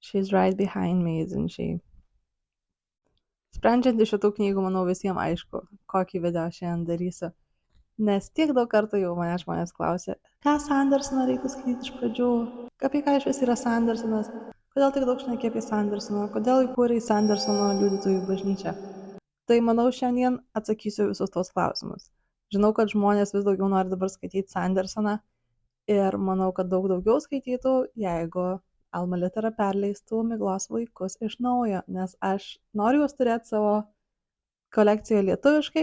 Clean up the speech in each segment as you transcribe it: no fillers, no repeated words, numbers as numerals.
She's right behind me, isn't she? Sprendžiant iš šitų knygų, manau, visiems aišku, kokį video šiandien darysiu. Nes tiek daug kartų jau mane žmonės klausė, ką Sandersoną reiktų skaityti iš pradžių, apie ką iš vis yra Sandersonas, kodėl tik daug šneki apie Sandersoną, kodėl įkūrei Sandersono liudytojų bažnyčią. Tai manau, šiandien atsakysiu visus tos klausimus. Žinau, kad žmonės vis daugiau nori dabar skaityti Sandersoną ir manau, kad daug daugiau skaitytų, jeigu Alma Litera perleistų Miglos vaikus iš naujo, nes aš noriu juos turėti savo kolekcijoje lietuviškai,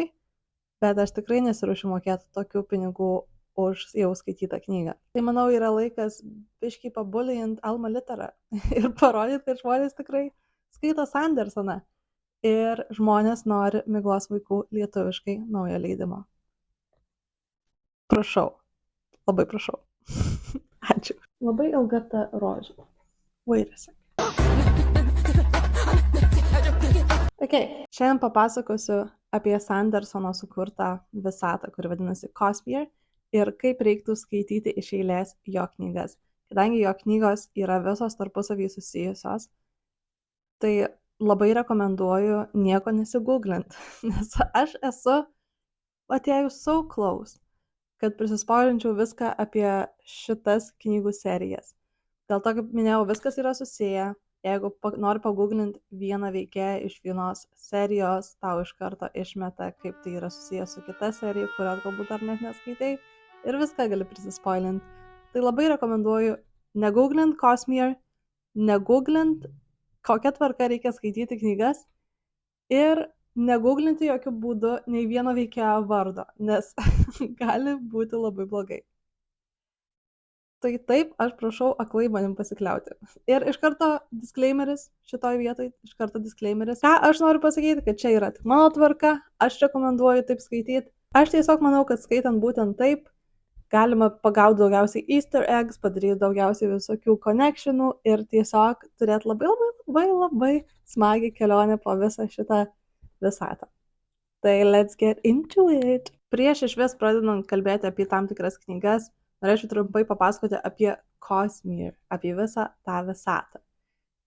bet aš tikrai nesiruošiu mokėti tokių pinigų už jau skaitytą knygą. Tai manau, yra laikas biškį pabulijant Alma Litera ir parodyti, kad žmonės tikrai skaito Sandersoną ir žmonės nori Miglos vaikų lietuviškai naujo leidimo. Prašau, labai prašau. Ačiū. Labai ilga ta rožė. Wait a second. Okay. Šiandien papasakosiu apie Sandersono sukurtą visatą, kuri vadinasi Cosmere, ir kaip reiktų skaityti iš eilės jo knygas. Kadangi jo knygos yra visos tarpusavy susijusios, tai labai rekomenduoju nieko nesigooglint, nes aš esu atėjus so close, kad prisispoilinčiau viską apie šitas knygų serijas. Dėl to, kaip minėjau, viskas yra susiję. Jeigu nori pagooglint vieną veikėją iš vienos serijos, tau iš karto išmeta, kaip tai yra susijęs su kita serija, kurios galbūt dar net neskaitai, ir viską gali prisispoilint. Tai labai rekomenduoju negooglint Cosmere, negooglint, kokia tvarka reikia skaityti knygas ir negooglinti jokių būdų nei vieno veikėjo vardo, nes gali būti labai blogai. Tai taip, aš prašau aklai manim pasikliauti. Ir iš karto disclaimeris šitoj vietoj, Ką aš noriu pasakyti, kad čia yra tik mano tvarka, aš rekomenduoju taip skaityti. Aš tiesiog manau, kad skaitant būtent taip, galima pagauti daugiausiai easter eggs, padaryti daugiausiai visokių connectionų ir tiesiog turėti labai smagią kelionę po visą šitą visatą. Tai let's get into it. Prieš iš vis pradedant kalbėti apie tam tikras knygas, norėčiau trumpai papasakoti apie Cosmere, apie visą tą visatą.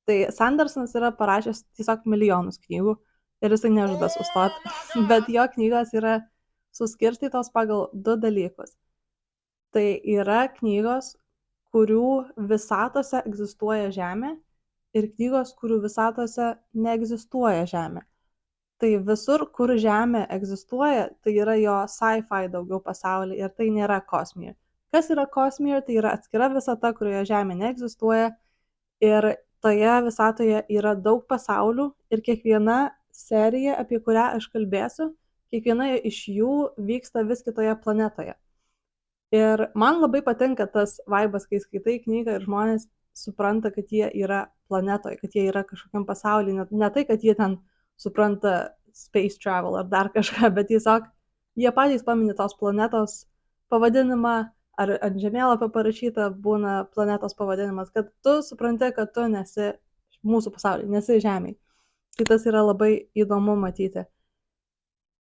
Tai Sandersonas yra parašęs tiesiog milijonus knygų ir jisai nežada sustoti, bet jo knygos yra suskirstytos pagal du dalykus. Tai yra knygos, kurių visatose egzistuoja Žemė ir knygos, kurių visatose neegzistuoja Žemė. Tai visur, kur Žemė egzistuoja, tai yra jo sci-fi daugiau pasaulyje ir tai nėra Cosmere. Kas yra Cosmere? Tai yra atskira visata, kurioje Žemė neegzistuoja ir toje visatoje yra daug pasaulių ir kiekviena serija, apie kurią aš kalbėsiu, kiekviena iš jų vyksta vis kitoje planetoje. Ir man labai patinka tas vaibas, kai skaitai knygą ir žmonės supranta, kad jie yra planetoje, kad jie yra kažkokiam pasaulyje, ne tai, kad jie ten supranta space travel ar dar kažką, bet tiesiog jie patys paminė tos planetos pavadinimą, ar ant žemėlapio parašyta būna planetos pavadinimas, kad tu supranti, kad tu nesi mūsų pasaulyje, nesi Žemėje. Tai tas yra labai įdomu matyti.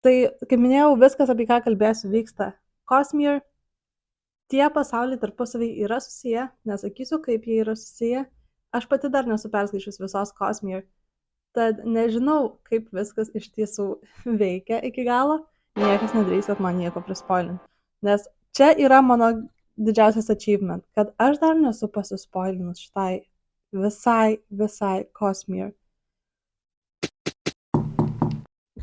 Tai, kaip minėjau, viskas, apie ką kalbėsiu, vyksta Cosmere. Tie pasauliai tarpusavy yra susiję, nesakysiu, kaip jie yra susiję. Aš pati dar nesu perskaičius visos Cosmere, tad nežinau, kaip viskas iš tiesų veikia iki galo. Niekas nedrįs, kad man nieko prispoilinti. Nes čia yra mano didžiausias achievement, kad aš dar nesu pasispoilinus šitai visai Cosmere.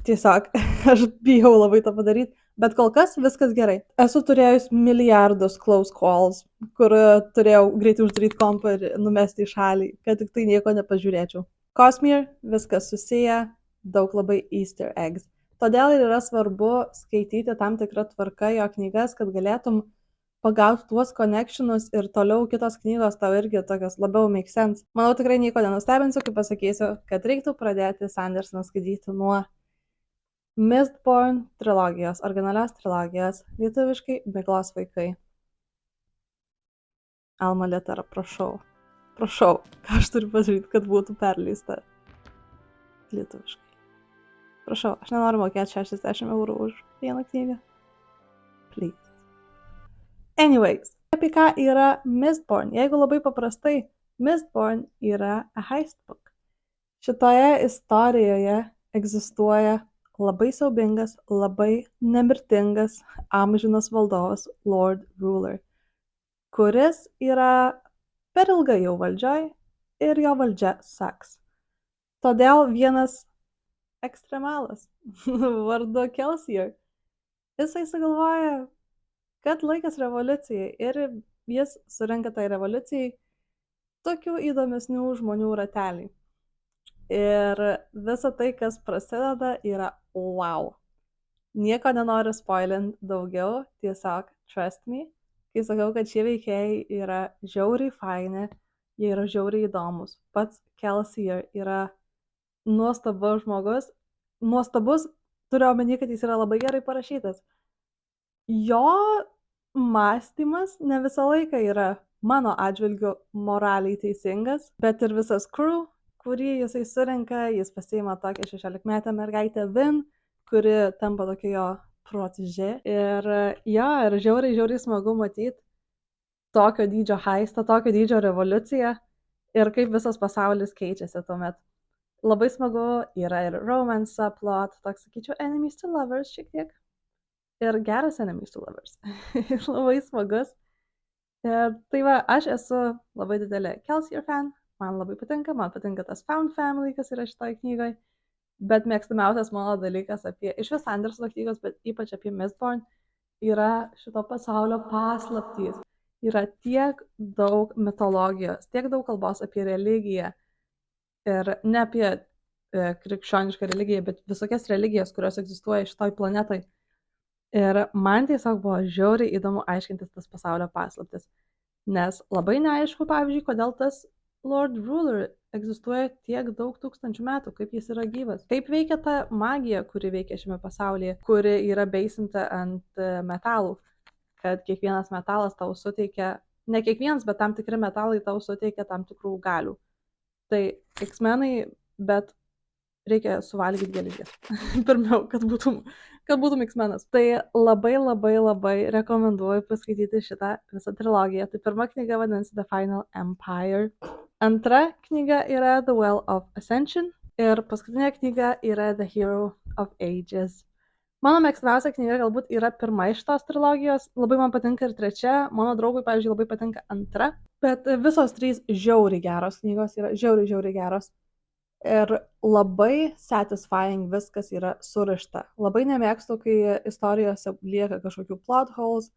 Tiesiog, aš bijau labai tą padaryti, bet kol kas viskas gerai. Esu turėjus milijardus close calls, kur turėjau greitai uždaryti kompą ir numesti į šalį, kad tik tai nieko nepažiūrėčiau. Cosmere, viskas susiję, daug labai easter eggs. Todėl ir yra svarbu skaityti tam tikrą tvarką jo knygas, kad galėtum pagauti tuos connectionus ir toliau kitos knygos tau irgi tokios labiau make sense. Manau, tikrai nieko nenustebinsiu, kai pasakysiu, kad reiktų pradėti Sandersoną skaityti nuo Mistborn trilogijos, originalios trilogijos, lietuviškai Miglos vaikai. Alma Litera, prašau, ką aš turiu padaryti, kad būtų perleista lietuviškai. Prašau, aš nenoriu mokėti 60 eurų už vieną knygą. Please. Anyways, apie ką yra Mistborn? Jeigu labai paprastai, Mistborn yra a heist book. Šitoje istorijoje egzistuoja labai siaubingas, labai nemirtingas, amžinas valdovas Lord Ruler, kuris yra per ilgai jau valdžioj ir jo valdžia seks. Todėl vienas ekstremalas vardu Kelsier, jisai sugalvoja, kad laikas revoliucijai ir jis surenka tai revoliucijai tokių įdomesnių žmonių ratelį. Ir visa tai, kas prasideda, yra wow. Nieko nenoriu spoilint daugiau, tiesiog trust me, kai sakau, kad šie veikėjai yra žiauriai faini, jie yra žiauriai įdomus. Pats Kelsier yra nuostabus žmogus. Nuostabus, turiu omeny, kad jis yra labai gerai parašytas. Jo mąstymas ne visą laiką yra mano atžvilgiu moraliai teisingas, bet ir visas crew, kurį jisai surenka, jis pasiima tokią 16-metę mergaitę Vin, kuri tampa tokia jo protėžė. Ir jo, ir žiauriai smagu matyti tokio dydžio heistą, tokio dydžio revoliuciją ir kaip visas pasaulis keičiasi tuomet. Labai smagu, yra ir romance subplot, toks sakyčiau, enemies to lovers šiek tiek. Ir geras enemies to lovers. Labai smagus. Ir tai va, aš esu labai didelė Kelsier fan, man labai patinka, man patinka tas found family, kas yra šitoj knygoje, bet mėgstamiausias mano dalykas apie iš vis Sandersono knygos, bet ypač apie Mistborn, yra šito pasaulio paslaptys. Yra tiek daug mitologijos, tiek daug kalbos apie religiją ir ne apie krikščionišką religiją, bet visokias religijas, kurios egzistuoja šitoj planetoj. Ir man tiesiog buvo žiauriai įdomu aiškintis tas pasaulio paslaptis, nes labai neaišku, pavyzdžiui, kodėl tas Lord Ruler egzistuoja tiek daug tūkstančių metų, kaip jis yra gyvas. Kaip veikia ta magija, kuri veikia šiame pasaulyje, kuri yra beisinta ant metalų, kad kiekvienas metalas tau suteikia, ne kiekvienas, bet tam tikri metalai tau suteikia tam tikrų galių. Tai X-menai, bet reikia suvalgyti geležies. Pirmiau, kad būtum X-menas. Tai labai rekomenduoju paskaityti šitą visą trilogiją. Tai pirma knyga vadinasi The Final Empire. Antra knyga yra The Well of Ascension. Ir paskutinė knyga yra The Hero of Ages. Mano mėgstamiausia knyga galbūt yra pirma iš tos trilogijos. Labai man patinka ir trečia. Mano draugui, pavyzdžiui, labai patinka antra. Bet visos trys žiauriai geros knygos yra žiauriai geros. Ir labai satisfying viskas yra surišta. Labai nemėgstu, kai istorijose lieka kažkokių plot holes,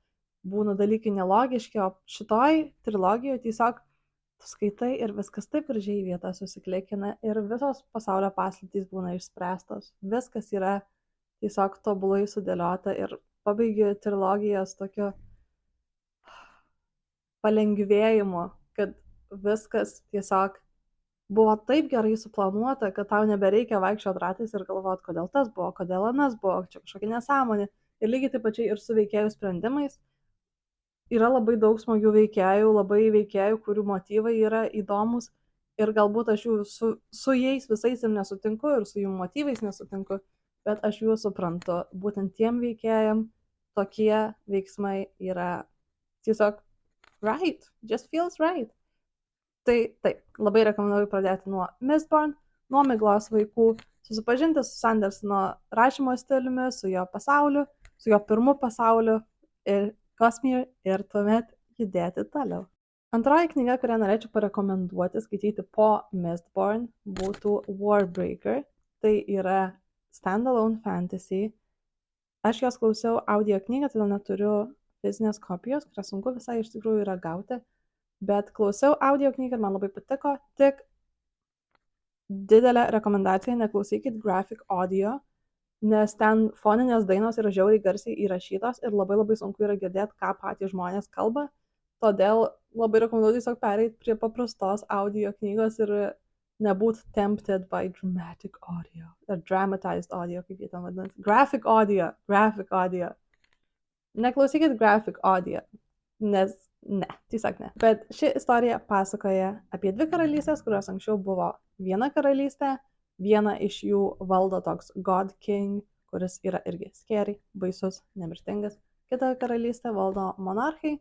būna dalykai nelogiški, o šitoj trilogijoje tiesiog tu skaitai ir viskas taip gražiai į vietą susiklikina ir visos pasaulio paslaptys būna išspręstos. Viskas yra tiesiog tobulai sudėliota ir pabaigi trilogijas tokiu palengvėjimu, kad viskas tiesiog buvo taip gerai suplanuota, kad tau nebereikia vaikščioti ratais ir galvoti, kodėl tas buvo, kodėl anas buvo, čia kažkokia nesąmonė. Ir lygiai taip pačiai ir su veikėjų sprendimais. Yra labai daug smagių veikėjų, labai veikėjų, kurių motyvai yra įdomus. Ir galbūt aš jų su jais visais ir nesutinku, ir su jų motyvais nesutinku, bet aš jų suprantu. Būtent tiem veikėjam tokie veiksmai yra tiesiog right, just feels right. Tai taip, labai rekomenduoju pradėti nuo Mistborn, nuo Miglos vaikų, susipažinti su Sandersono rašymo stiliumi, su jo pasauliu, su jo pirmu pasauliu ir Cosmere ir tuomet judėti toliau. Antroji knyga, kurią norėčiau parekomenduoti skaityti po Mistborn, būtų Warbreaker. Tai yra standalone fantasy. Aš jos klausiau audio knygą, todėl neturiu fizinės kopijos, kurią sunku visai iš tikrųjų yra gauti. Bet klausiau audio knygą ir man labai patiko, tik didelė rekomendacija, neklausykit graphic audio, nes ten foninės dainos yra žiauriai garsiai įrašytos ir labai sunku yra girdėti, ką patys žmonės kalba, todėl labai rekomenduoju tiesiog pereiti prie paprastos audio knygos ir nebūt tempted by dramatic audio, ar dramatized audio, kaip jie ten vadinasi, graphic audio. Neklausykit graphic audio, nes ne, tiesiog ne. Bet ši istorija pasakoja apie dvi karalystės, kurios anksčiau buvo viena karalystė, viena iš jų valdo toks God King, kuris yra irgi scary, baisus, nemirtingas. Kita karalystė valdo monarchai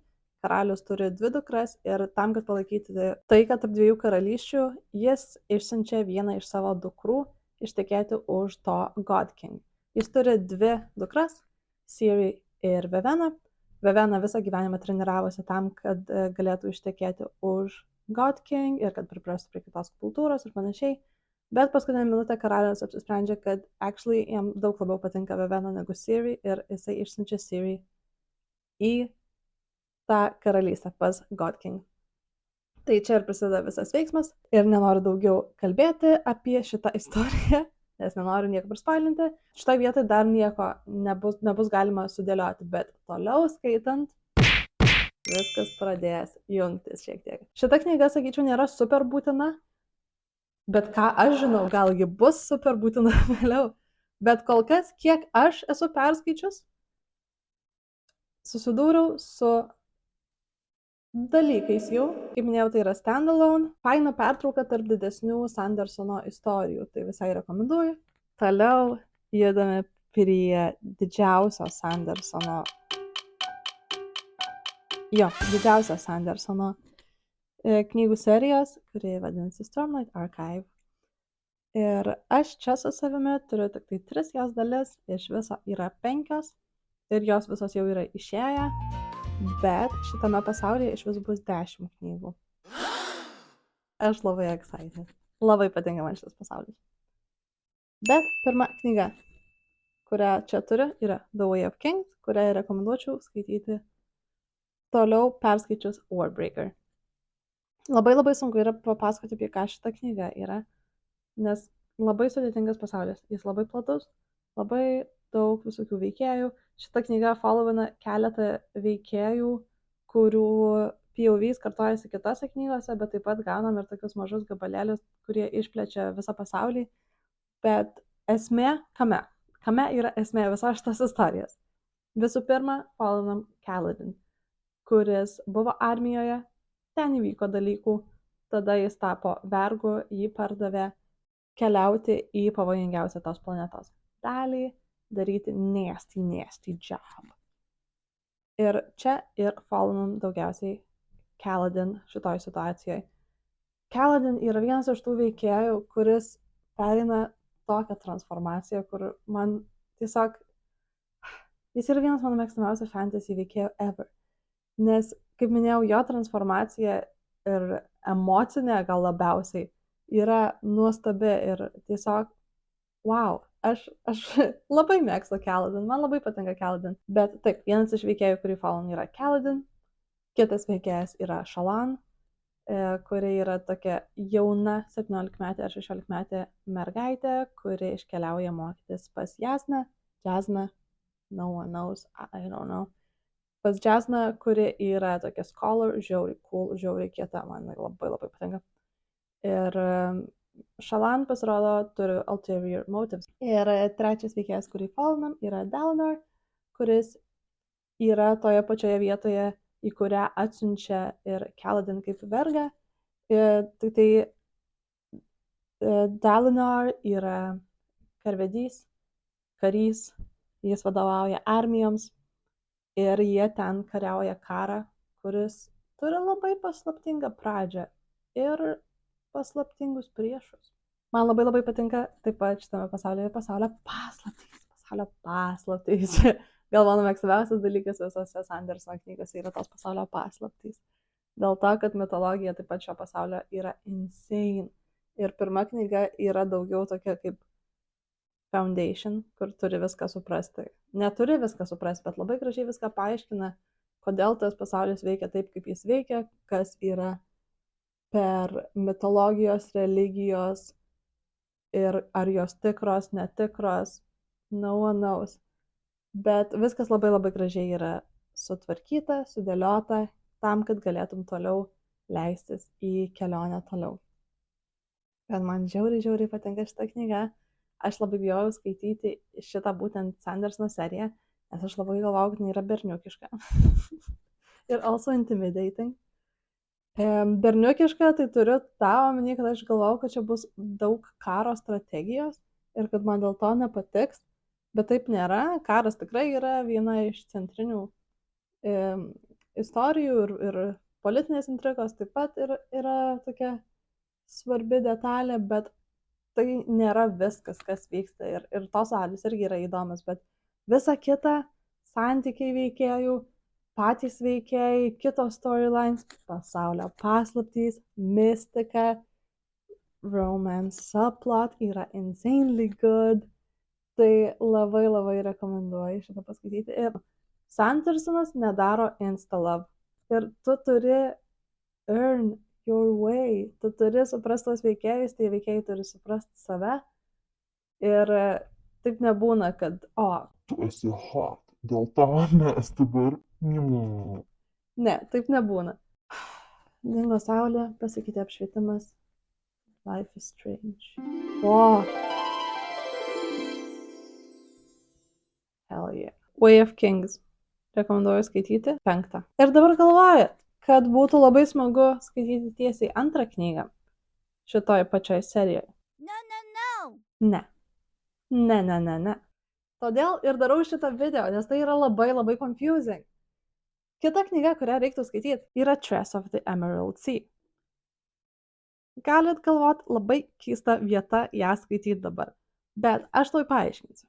karalius turi 2 dukras ir tam, kad palaikyti taiką tarp 2 karalysčių, jis išsiunčia vieną iš savo dukrų ištekėti už to God King. Jis turi 2 dukras, Ciri ir Vevena. Vevena visą gyvenimą treniravosi tam, kad galėtų ištekėti už God King ir kad priprastų prie kitos kultūros ir panašiai. Bet paskutinę minutę karalius apsisprendžia, kad actually jam daug labiau patinka Vevena negu Ciri ir jisai išsiunčia Ciri į tą karalystę pas God King. Tai čia ir prasideda visas veiksmas ir nenoriu daugiau kalbėti apie šitą istoriją, nes nenoriu nieko prispoilinti. Šitoje vietoje dar nieko nebus galima sudėlioti, bet toliau skaitant viskas pradės jungtis šiek tiek. Šita knyga, sakyčiau, nėra super būtina, bet ką aš žinau, gal ji bus super būtina vėliau. Bet kol kas, kiek aš esu perskaičius, susidūriau su dalykais jau. Kaip minėjau, tai yra standalone. Faina pertrauka tarp didesnių Sandersono istorijų. Tai visai rekomenduoju. Toliau judame prie didžiausio Sandersono. Didžiausios Sandersono knygų serijos, kuri vadinasi Stormlight Archive. Ir aš čia su savimi turiu tik tai 3 jos dalis, iš viso yra 5 ir jos visos jau yra išėję, bet šitame pasaulyje iš viso bus 10 knygų. Aš labai excited. Labai patinka man šitas pasaulis. Bet pirma knyga, kurią čia turiu, yra The Way of Kings, kurią rekomenduočiau skaityti toliau perskaičius Warbreaker. Labai sunku yra papasakoti, apie ką šita knyga yra, nes labai sudėtingas pasaulis, jis labai platus, labai daug visokių veikėjų. Šita knyga followina keletą veikėjų, kurių POVs kartojasi kitose knygose, bet taip pat gaunam ir tokius mažus gabalėlius, kurie išplečia visą pasaulį. Bet esmė kame? Kame yra esmė visos šitos istorijos? Visų pirma, followinam Kaladin, kuris buvo armijoje, ten įvyko dalykų, tada jis tapo vergu, jį pardavė keliauti į pavojingiausią tos planetos dalį, daryti nasty job. Ir čia ir followinam daugiausiai Kaladin šitoj situacijoje. Kaladin yra vienas iš tų veikėjų, kuris pereina tokią transformaciją, kur man tiesiog, jis yra vienas mano mėgstamiausių fantasy veikėjų ever. Nes, kaip minėjau, jo transformacija ir emocinė gal labiausiai yra nuostabi ir tiesiog, wow, aš labai mėgstu Kaladin, man labai patinka Kaladin. Bet taip, vienas iš veikėjų, kurį following, yra Kaladin, kitas veikėjas yra Shallan, kuri yra tokia jauna 17-metė ar 16-metė mergaitė, kuri iškeliauja mokytis pas Jasną, no one knows, I don't know. Pas Jasną, kuri yra tokia scholar, žiauriai cool, žiauriai kieta, man labai patinka. Ir Shallan, pasirodo, turi ulterior motives. Ir trečias veikėjas, kurį followinam, yra Dalinar, kuris yra toje pačioje vietoje, į kurią atsiunčia ir Kaladin kaip vergą. Tik tai Dalinar yra karvedys, karys, jis vadovauja armijoms. Ir jie ten kariauja karą, kuris turi labai paslaptingą pradžią ir paslaptingus priešus. Man labai patinka taip pat šitame pasaulyje pasaulio paslaptys. Gal mano mėgstamiausias dalykas visose Sandersono knygose yra tos pasaulio paslaptys. Dėl to, kad mitologija taip pat šio pasaulio yra insane. Ir pirma knyga yra daugiau tokia kaip foundation, kur turi viską suprasti. Neturi viską suprasti, bet labai gražiai viską paaiškina, kodėl tas pasaulis veikia taip, kaip jis veikia, kas yra per mitologijos, religijos ir ar jos tikros, netikros, no one knows. Bet viskas labai gražiai yra sutvarkyta, sudėliota, tam, kad galėtum toliau leistis į kelionę toliau. Bet man žiauriai patinka šitą knygą. Aš labai bijojau skaityti šitą būtent Sandersono seriją, nes aš labai galvojau, kad jinai yra berniukiška. Ir also intimidating. Berniukiška, tai turiu tą omeny, kad aš galvojau, kad čia bus daug karo strategijos ir kad man dėl to nepatiks, bet taip nėra. Karas tikrai yra viena iš centrinių istorijų ir politinės intrigos taip pat yra tokia svarbi detalė, bet tai nėra viskas, kas vyksta. Ir tos šalys irgi yra įdomios, bet visa kita - santykiai veikėjų, patys veikėjai, kitos storylines, pasaulio paslaptys, mistika, romance subplot yra insanely good. Tai labai labai rekomenduoju šitą paskaityti. Ir Sandersonas nedaro insta-love. Ir tu turi earn your way. Tu turi suprasti tos veikėjus, tai veikėjai turi suprasti save. Ir taip nebūna, kad, Tu esi hot, dėl to mes dabar. ne, taip nebūna. Dingo saulė, pasikeitė apšvietimas. Life is strange. Hell yeah. Way of Kings. Rekomenduoju skaityti 5. Ir dabar galvojat, kad būtų labai smagu skaityti tiesiai antrą knygą šitoj pačioj serijoje. Ne. Ne. Todėl ir darau šitą video, nes tai yra labai labai confusing. Kita knyga, kurią reiktų skaityti, yra Trace of the Emerald Sea. Galit galvot, labai keista vieta ją skaityti dabar, bet aš tuoj paaiškinsiu.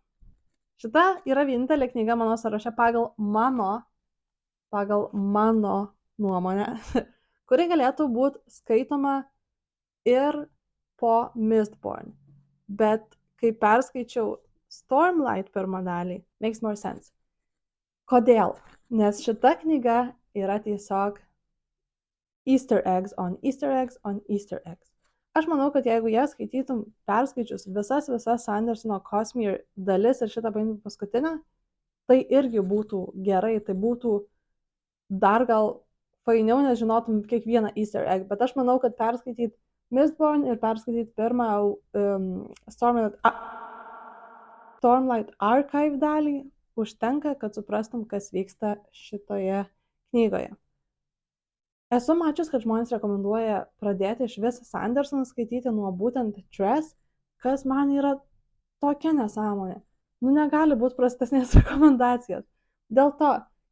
Šita yra vienintelė knyga mano sąraše pagal mano nuomonę, kuri galėtų būti skaitoma ir po Mistborn. Bet kai perskaičiau Stormlight pirmą dalį, makes more sense. Kodėl? Nes šita knyga yra tiesiog Easter eggs on Easter eggs on Easter eggs. Aš manau, kad jeigu ją skaitytum perskaičius visas Sandersono Cosmere dalis ir šitą paimtum paskutinę, tai irgi būtų gerai, tai būtų dar gal fainiau, nes žinotum kiekvieną Easter egg, bet aš manau, kad perskaityti Mistborn ir perskaityti pirmą Stormlight Archive dalį užtenka, kad suprastum, kas vyksta šitoje knygoje. Esu mačius, kad žmonės rekomenduoja pradėti iš vis Sandersoną skaityti nuo būtent Trace, kas man yra tokia nesąmonė. Negali būti prastesnės rekomendacijos. Dėl to,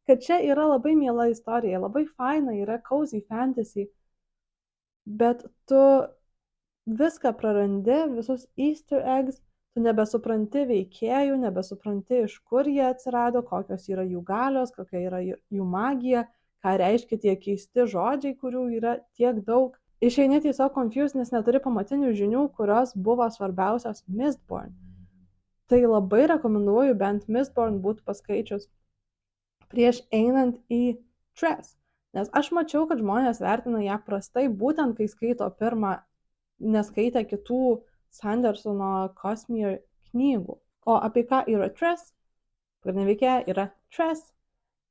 kad čia yra labai miela istorija, labai faina, yra cozy fantasy, bet tu viską prarandi, visus Easter eggs, tu nebesupranti veikėjų, nebesupranti, iš kur jie atsirado, kokios yra jų galios, kokia yra jų magija, ką reiškia tie keisti žodžiai, kurių yra tiek daug. Išeini tiesiog confused, nes neturi pamatinių žinių, kurios buvo svarbiausios Mistborn. Tai labai rekomenduoju bent Mistborn būtų paskaičius prieš einant į Trace. Nes aš mačiau, kad žmonės vertina ją prastai, būtent kai skaito pirmą, neskaitę kitų Sandersono Cosmere knygų. O apie ką yra Trace? Pagrindinė veikėja yra Trace.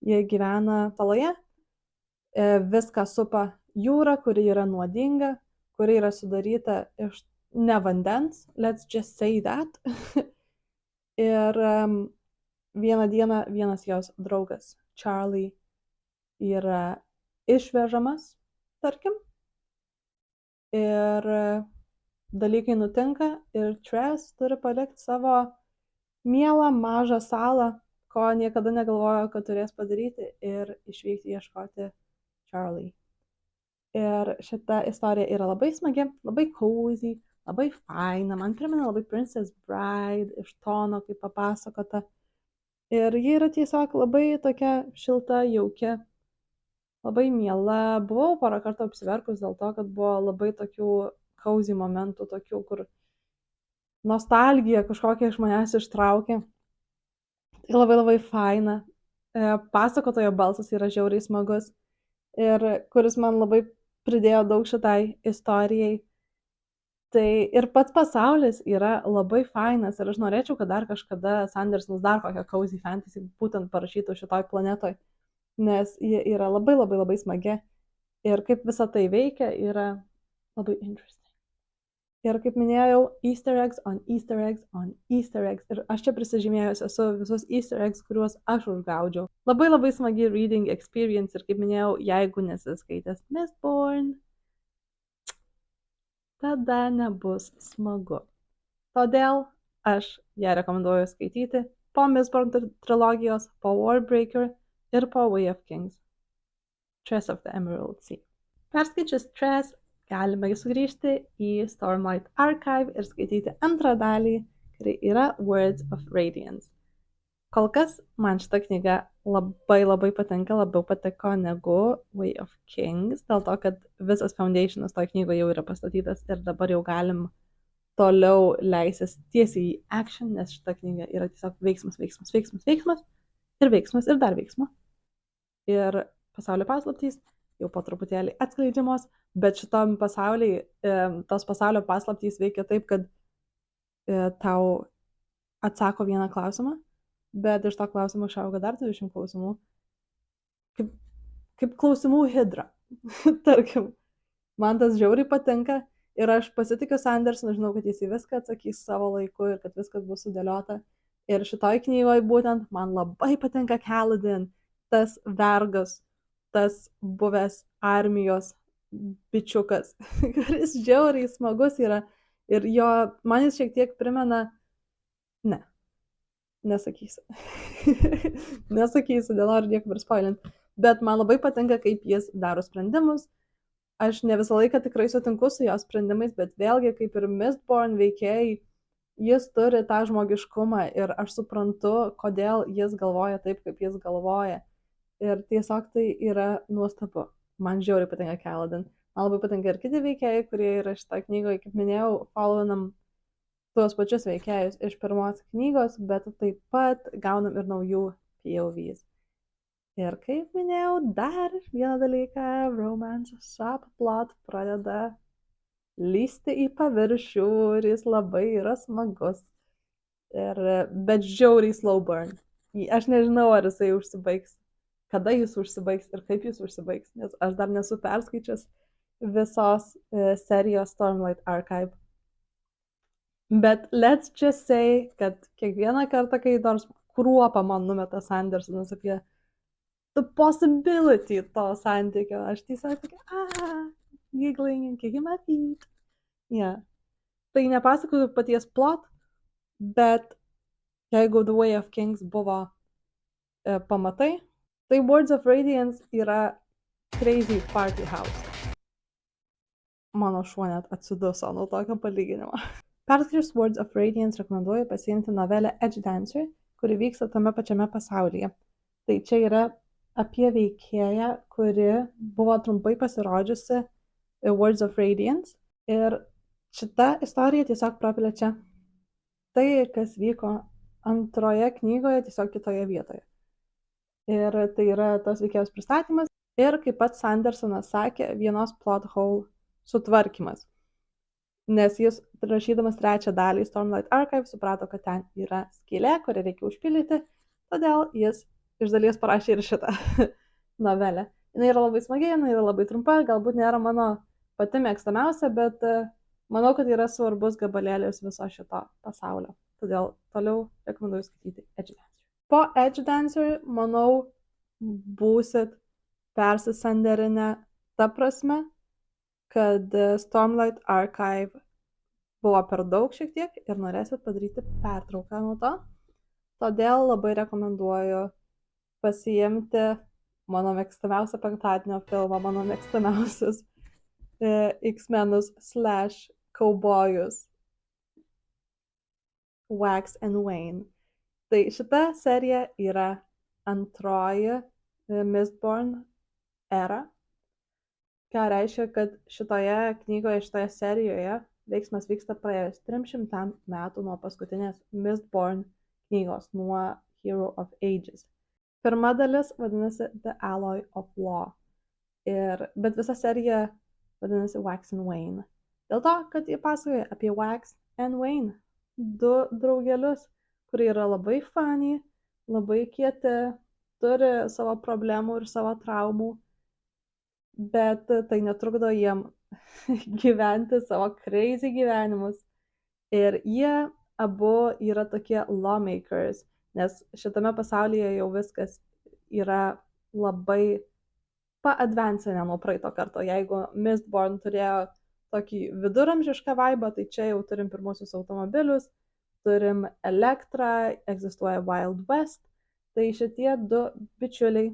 Jie gyvena saloje. Viską supa jūra, kuri yra nuodinga, kuri yra sudaryta iš ne vandens, let's just say that. Ir vieną dieną vienas jos draugas, Charlie, yra išvežamas, tarkim. Ir dalykai nutinka ir Trace turi palikti savo mielą mažą salą, ko niekada negalvojo, kad turės padaryti ir išvykti ieškoti Charlie. Ir šita istorija yra labai smagi, labai cozy, labai faina, man primena labai Princess Bride iš tono, kaip papasakota. Ir ji yra tiesiog labai tokia šilta, jaukia, labai miela. Buvau porą kartų apsiverkus dėl to, kad buvo labai tokių cozy momentų, tokių, kur nostalgija kažkokia iš manęs ištraukė. Tai labai labai faina. Pasakotojo balsas yra žiauriai smagus. Ir kuris man labai pridėjo daug šitai istorijai. Tai ir pats pasaulis yra labai fainas ir aš norėčiau, kad dar kažkada Sandersonas dar kokią cozy fantasy būtent parašytų šitoj planetoj, nes ji yra labai labai labai smagi ir kaip visa tai veikia yra labai interesting. Ir kaip minėjau, Easter eggs on Easter eggs on Easter eggs. Ir aš čia prisižymėjus esu visus Easter eggs, kuriuos aš užgaudžiau. Labai labai smagi reading experience. Ir kaip minėjau, jeigu nesiskaitęs Mistborn, tada nebus smagu. Todėl aš ją rekomenduoju skaityti po Mistborn trilogijos, po Warbreaker ir po Way of Kings. Tress of the Emerald Sea. Perskaičius Tress, galime sugrįžti į Stormlight Archive ir skaityti antrą dalį, kuri yra Words of Radiance. Kol kas man šita knyga labai patinka, labiau patiko negu Way of Kings, dėl to, kad visas foundationas toj knygoje jau yra pastatytas ir dabar jau galim toliau leisis tiesiai į action, nes šita knyga yra tiesiog veiksmas ir dar veiksmas. Ir pasaulio paslaptys jau po truputėlį atskleidžiamos, bet šitam pasauliai, tos pasaulio paslaptys veikia taip, kad tau atsako vieną klausimą, bet iš to klausimų išauga dar 20 klausimų. Kaip klausimų hidra. Tarkim, man tas žiauriai patinka ir aš pasitikiu Sandersonu, žinau, kad jis į viską atsakys savo laiku ir kad viskas bus sudėliota. Ir šitoj knygoje būtent man labai patinka Kaladin, tas vergas, tas buvęs armijos bičiukas, kuris žiauriai smagus yra. Ir jo, man jis šiek tiek primena, nesakysiu. Nesakysiu, dėl noriu niekur spoilint. Bet man labai patinka, kaip jis daro sprendimus. Aš ne visą laiką tikrai sutinku su jo sprendimais, bet vėlgi, kaip ir Mistborn veikėjai, jis turi tą žmogiškumą ir aš suprantu, kodėl jis galvoja taip, kaip jis galvoja. Ir tiesiog tai yra nuostabu. Man žiauriai patinka Kaladin. Man labai patinka ir kiti veikėjai, kurie yra šitą knygoje, kaip minėjau, followinam tuos pačius veikėjus iš pirmos knygos, bet taip pat gaunam ir naujų POVs. Ir kaip minėjau, dar vieną dalyką, romance subplot pradeda lysti į paviršių ir jis labai yra smagus. Bet žiauriai slow burn. Aš nežinau, ar jisai užsibaigs, kada jis užsibaigs ir kaip jis užsibaigs, nes aš dar nesu perskaičius visos serijos Stormlight Archive. Bet let's just say, kad kiekvieną kartą, kai nors kruopą man numeta Sandersonas apie the possibility to santykio, aš tiesiog tokia, giggling and kicking my feet. Yeah. Tai nepasakoju paties plot, bet jeigu The Way of Kings buvo pamatai, tai Words of Radiance yra crazy party house. Mano šuo net atsiduso nuo tokio palyginimo. Perskaičius Words of Radiance rekomenduoju pasiimti novelę Edgedancer, kuri vyksta tame pačiame pasaulyje. Tai čia yra apie veikėją, kuri buvo trumpai pasirodžiusi Words of Radiance. Ir šita istorija tiesiog praplečia tai, kas vyko antroje knygoje, tiesiog kitoje vietoje. Ir tai yra tos veikėjos pristatymas ir, kaip pats Sandersonas sakė, vienos plot hole sutvarkymas. Nes jis, rašydamas trečią dalį Stormlight Archive, suprato, kad ten yra skylė, kurią reikia užpildyti, todėl jis iš dalies parašė ir šitą novelę. Jis yra labai smagi, jis yra labai trumpa, galbūt nėra mano pati mėgstamiausia, bet manau, kad yra svarbus gabalėlis viso šito pasaulio. Todėl toliau rekomenduoju skaityti Edgedancer. Po Edgedancer, manau, būsit persisanderinę ta prasme, kad Stormlight Archive buvo per daug šiek tiek ir norėsit padaryti pertrauką nuo to. Todėl labai rekomenduoju pasiimti mano mėgstamiausią penktadienio filmą, mano mėgstamiausius X-Menus / Cowboyus Wax and Wayne. Tai šita serija yra antroji Mistborn era. Ką reiškia, kad šitoje knygoje, šitoje serijoje veiksmas vyksta praėjus 300 metų nuo paskutinės Mistborn knygos, nuo Hero of Ages. Pirma dalis vadinasi The Alloy of Law, bet visa serija vadinasi Wax and Wayne. Dėl to, kad jie pasakoja apie Wax and Wayne, du draugelius, kurie yra labai funny, labai kieti, turi savo problemų ir savo traumų, bet tai netrukdo jiem gyventi savo crazy gyvenimus. Ir jie abu yra tokie lawmakers, nes šitame pasaulyje jau viskas yra labai paadvancinę nuo praeito karto. Jeigu Mistborn turėjo tokį viduramžišką vaibą, tai čia jau turim pirmosius automobilius, turim elektrą, egzistuoja Wild West. Tai šitie du bičiuliai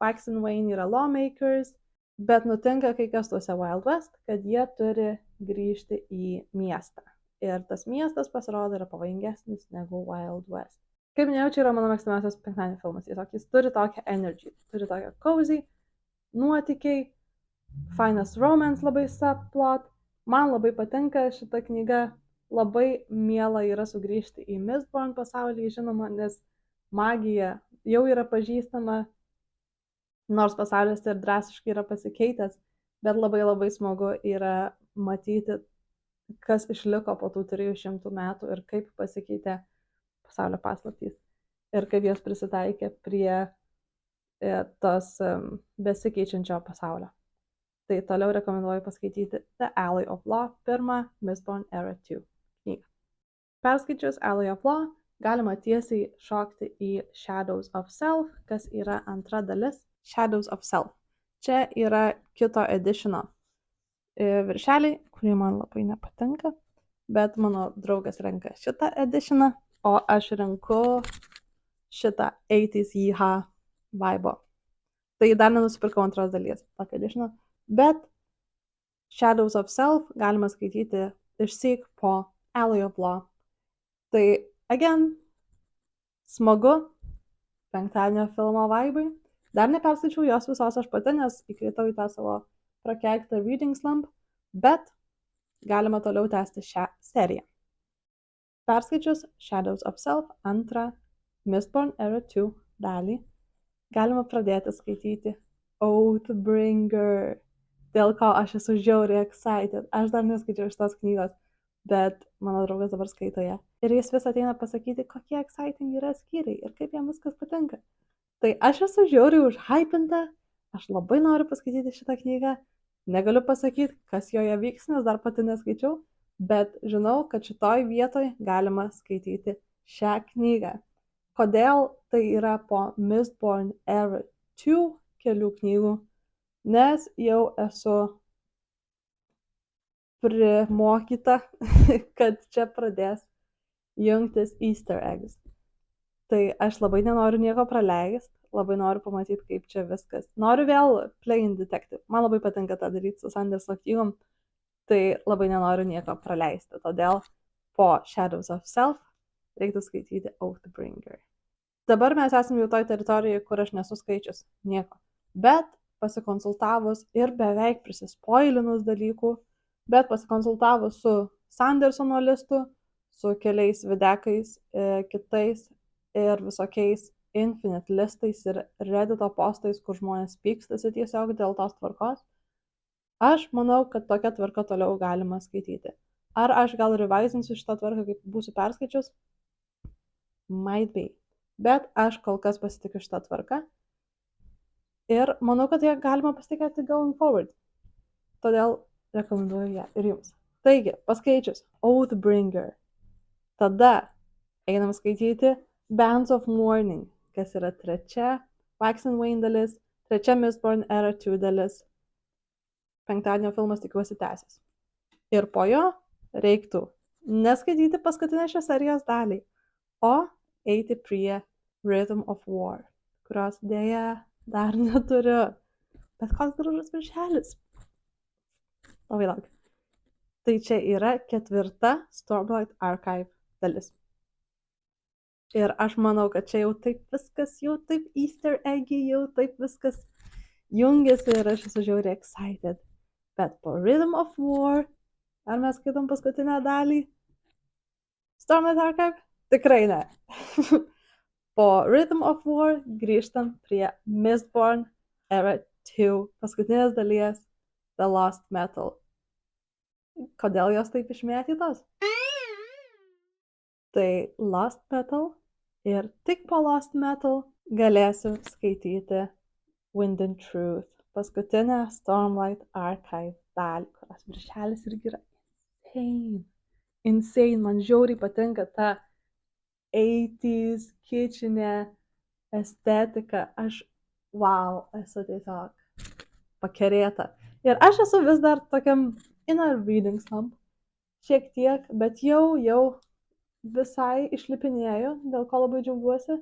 Wax and Wayne yra lawmakers, bet nutinka kai kas tuose Wild West, kad jie turi grįžti į miestą. Ir tas miestas pasirodo yra pavojingesnis negu Wild West. Kaip minėjau, čia yra mano mėgstamiausias penktadienio filmas. Tiesiog jis turi tokią energy, turi tokią cozy, nuotykiai, finest romance labai subplot. Man labai patinka šita knyga, labai miela yra sugrįžti į Mistborn pasaulį, žinoma, nes magija jau yra pažįstama, nors pasaulis ir drastiškai yra pasikeitęs, bet labai labai smagu yra matyti, kas išliko po tų 300 metų ir kaip pasikeitė pasaulio paslaptys ir kaip jos prisitaikė prie tos besikeičiančio pasaulio. Tai toliau rekomenduoju paskaityti The Alley of Law, pirmą Mistborn Era 2 knygą. Perskaičius Alley of Law, galima tiesiai šokti į Shadows of Self, kas yra antra dalis. Shadows of Self. Čia yra kito editiono viršeliai, kurie man labai nepatinka, bet mano draugas renka šitą editioną, o aš renku šitą 80s Yeehaw vibe. Tai dar nenusipirkau antros dalies tokio editiono, bet Shadows of Self galima skaityti išsyk po Alley of Law. Tai, again, smagu, penktadienio filmo vibai. Dar neperskaičiau jos visos aš pati, nes įkritau į tą savo prakeiktą reading slump, bet galima toliau tęsti šią seriją. Perskaičius Shadows of Self antrą Mistborn Era 2 dalį, galima pradėti skaityti Oathbringer, dėl ko aš esu žiauriai excited. Aš dar neskaičiau šitos knygos, bet mano draugas dabar skaito ją. Ir jis vis ateina pasakyti, kokie exciting yra skyriai ir kaip jam viskas patinka. Tai aš esu žiauriai užhypinta, aš labai noriu paskaityti šitą knygą, negaliu pasakyti, kas joje vyks, nes dar pati neskaičiau, bet žinau, kad šitoj vietoj galima skaityti šią knygą. Kodėl tai yra po Mistborn Era 2 kelių knygų, nes jau esu primokyta, kad čia pradės jungtis Easter eggs. Tai aš labai nenoriu nieko praleisti, labai noriu pamatyti, kaip čia viskas. Noriu vėl Playing Detective. Man labai patinka tą daryti su Sanderso knygom, tai labai nenoriu nieko praleisti. Todėl po Shadows of Self reiktų skaityti Oathbringer. Dabar mes esame jau toj teritorijoje, kur aš nesu skaičius nieko. Bet pasikonsultavus ir beveik prisispoilinus dalykų, bet pasikonsultavus su Sandersono listu, su keliais videkais, kitais ir visokiais infinite listais ir Reddito postais, kur žmonės pykstasi tiesiog dėl tos tvarkos. Aš manau, kad tokia tvarka toliau galima skaityti. Ar aš gal revisinsiu šitą tvarką, kaip būsiu perskaičius? Might be. Bet aš kol kas pasitikiu šitą tvarką. Ir manau, kad ją galima pasitikėti going forward. Todėl rekomenduoju ją ir jums. Taigi, paskaičius Oathbringer. Tada einam skaityti Bands of Mourning, kas yra trečia Wax and Wayne dalis, trečia Mistborn Era 2 dalis. Penktadienio filmas tikiuosi tęsis. Ir po jo reiktų neskaityti paskutinę šios serijos dalį, o eiti prie Rhythm of War, kurios dėja dar neturiu. Bet koks gražus viršelis. Labai lauk. Tai čia yra ketvirta Stormlight Archive dalis. Ir aš manau, kad čia jau taip viskas, jau taip Easter eggy, jau taip viskas jungiasi ir aš esu žiauriai excited. Bet po Rhythm of War, ar mes skaitom paskutinę dalį? Stormlight Archive? Tikrai ne. Po Rhythm of War grįžtam prie Mistborn Era 2, paskutinės dalies The Lost Metal. Kodėl jos taip išmėtytos? Tai Lost Metal ir tik po Lost Metal galėsiu skaityti Wind and Truth, paskutinę Stormlight Archive dalį, kurios viršelis irgi yra insane. Insane, man žiauriai patinka ta 80s kitchinė estetika. Aš, wow, esu tiesiog pakerėta. Ir aš esu vis dar tokiam inner reading slump, šiek tiek, bet jau visai išlipinėjau, dėl ko labai džiaugiuosi.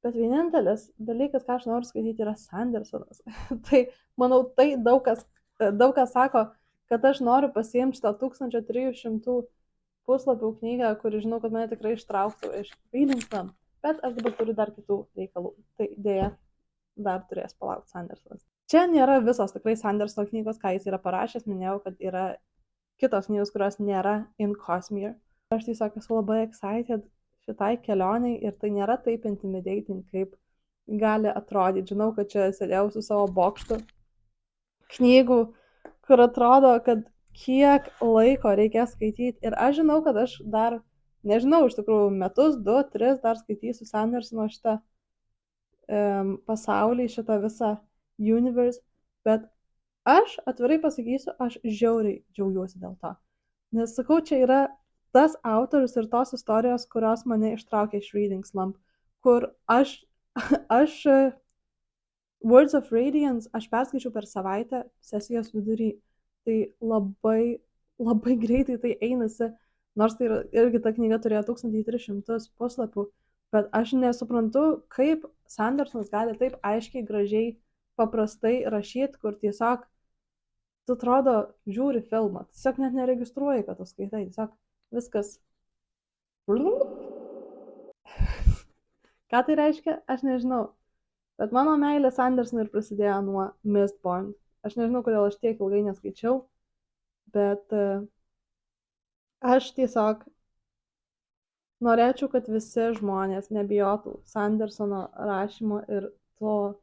Bet vienintelis dalykas, ką aš noriu skaityti, yra Sandersonas. Tai, manau, tai daug kas sako, kad aš noriu pasiimti šitą 1300 puslapių knygą, kuri žinau, kad mane tikrai ištrauktų iš Reading Slump. Bet aš dabar turiu dar kitų reikalų. Tai dėja, dar turės palaukti Sandersonas. Čia nėra visos tikrai Sandersono knygos, ką jis yra parašęs. Minėjau, kad yra kitos knygos, kurios nėra in Cosmere. Aš tiesiog esu labai excited šitai kelioniai ir tai nėra taip intimidating, kaip gali atrodyti. Žinau, kad čia sėdėjau su savo bokštu knygų, kur atrodo, kad kiek laiko reikės skaityti. Ir aš žinau, kad aš dar, nežinau, iš tikrųjų, metus, 2, 3 dar skaitysiu Sandersono šitą pasaulį, šitą visą universe, bet aš atvirai pasakysiu, aš žiauriai džiaugiuosi dėl to. Nes sakau, čia yra tas autorius ir tos istorijos, kurios mane ištraukė iš Reading Slump, kur aš Words of Radiance aš perskaičiau per savaitę sesijos vidury. Tai labai, labai greitai tai einasi, nors tai irgi ta knyga turėjo 1300 puslapių, bet aš nesuprantu, kaip Sandersonas gali taip aiškiai, gražiai, paprastai rašyti, kur tiesiog tu atrodo žiūri filmą, tiesiog net neregistruoji, kad tu skaitai, tiesiog viskas. Ką tai reiškia, aš nežinau. Bet mano meilė Sandersonui ir prasidėjo nuo Mistborn. Aš nežinau, kodėl aš tiek ilgai neskaičiau, bet aš tiesiog norėčiau, kad visi žmonės nebijotų Sandersono rašymo ir to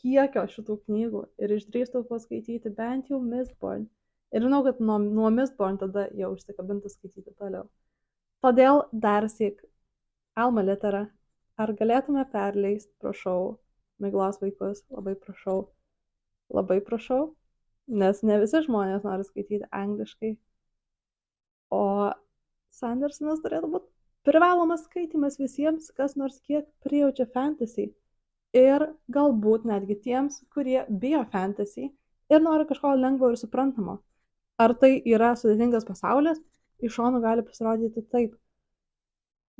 kiekio šitų knygų ir išdrįstų paskaityti bent jau Mistborn. Ir žinau, kad nuo Mistborn tada jau užsikabintų skaityti toliau. Todėl dar syk, Alma Litera, ar galėtume perleisti, prašau, Miglos vaikus, labai prašau, nes ne visi žmonės nori skaityti angliškai, o Sandersonas turėtų būti privalomas skaitimas visiems, kas nors kiek prijaučia fantasy ir galbūt netgi tiems, kurie bijo fantasy ir nori kažko lengvo ir suprantamo. Ar tai yra sudėtingas pasaulis, iš šono gali pasirodyti taip.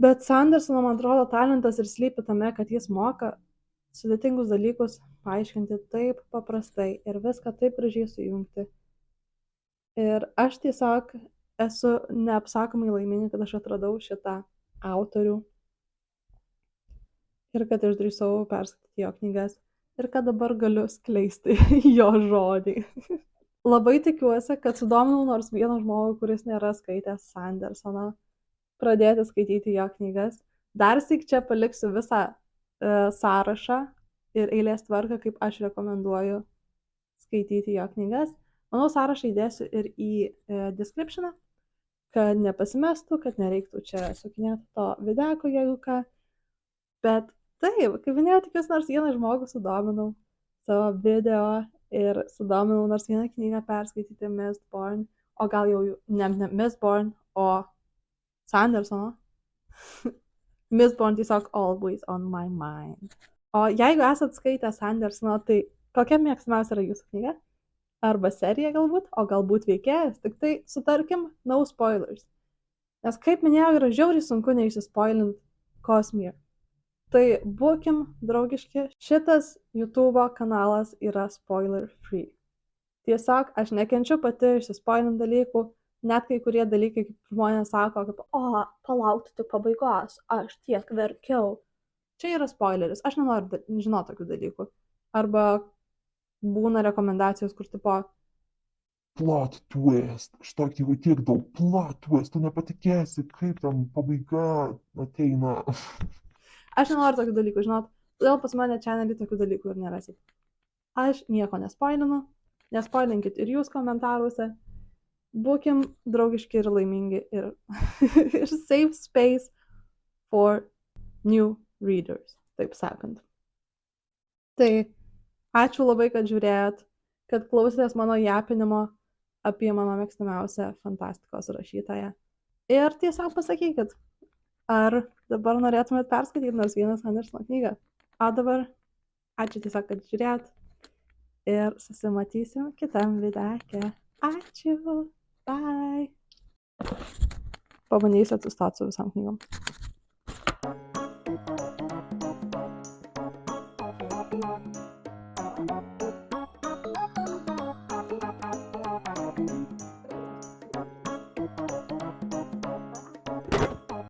Bet Sandersono, man atrodo, talentas ir slypi tame, kad jis moka sudėtingus dalykus paaiškinti taip paprastai ir viską taip gražiai sujungti. Ir aš tiesiog esu neapsakomai laiminga, kad aš atradau šitą autorių ir kad išdrįsau perskaityti jo knygas ir kad dabar galiu skleisti jo žodį. Labai tikiuosi, kad sudominau nors vieną žmogų, kuris nėra skaitęs Sandersono, pradėti skaityti jo knygas. Dar syk čia paliksiu visą sąrašą ir eilės tvarką, kaip aš rekomenduoju skaityti jo knygas. Manau, sąrašą įdėsiu ir į descriptioną, kad nepasimestų, kad nereiktų čia sukinėti to videko, jeigu ką. Bet taip, kaip minėjau, tikiuosi nors vieną žmogų sudominau savo video ir sudominau nors vieną knygą perskaityti Mistborn, o gal jau ne Mistborn, o Sandersono. Mistborn tiesiog always on my mind. O jeigu esat skaitę Sandersono, tai kokia mėgstamiausia yra jūsų knyga? Arba serija galbūt, o galbūt veikėjas, tik tai sutarkim, no spoilers. Nes kaip minėjau, yra žiauriai sunku neišsispoilint Cosmere. Tai būkim draugiški, šitas YouTube kanalas yra spoiler free. Tiesiog aš nekenčiu pati išsispoilint dalykų, net kai kurie dalykai, kaip žmonės sako, kaip, palaukti tik pabaigos, aš tiek verkiau. Čia yra spoileris, aš nenoriu žinoti tokių dalykų. Arba būna rekomendacijos, kur tipo Plot twist. Šitoj knygoj tiek daug plot twist, tu nepatikėsi, kaip tam pabaiga ateina. Aš nenoriu tokių dalykų žinot, todėl pas mane channelį tokių dalykų ir nerasit. Aš nieko nespoilinu, nespoilinkit ir jūs komentaruose. Būkim draugiški ir laimingi ir safe space for new readers, taip sakant. Tai ačiū labai, kad žiūrėjot, kad klausėtės mano japinimo apie mano mėgstamiausią fantastikos rašytoją. Ir tiesiog pasakykit, ar dabar norėtumėt perskaityti nors vieną Sandersono knygą. O dabar ačiū tiesiog, kad žiūrėjot ir susimatysim kitam videke. Ačiū. Bye. Pabandysiu atsistoti su visam knygom.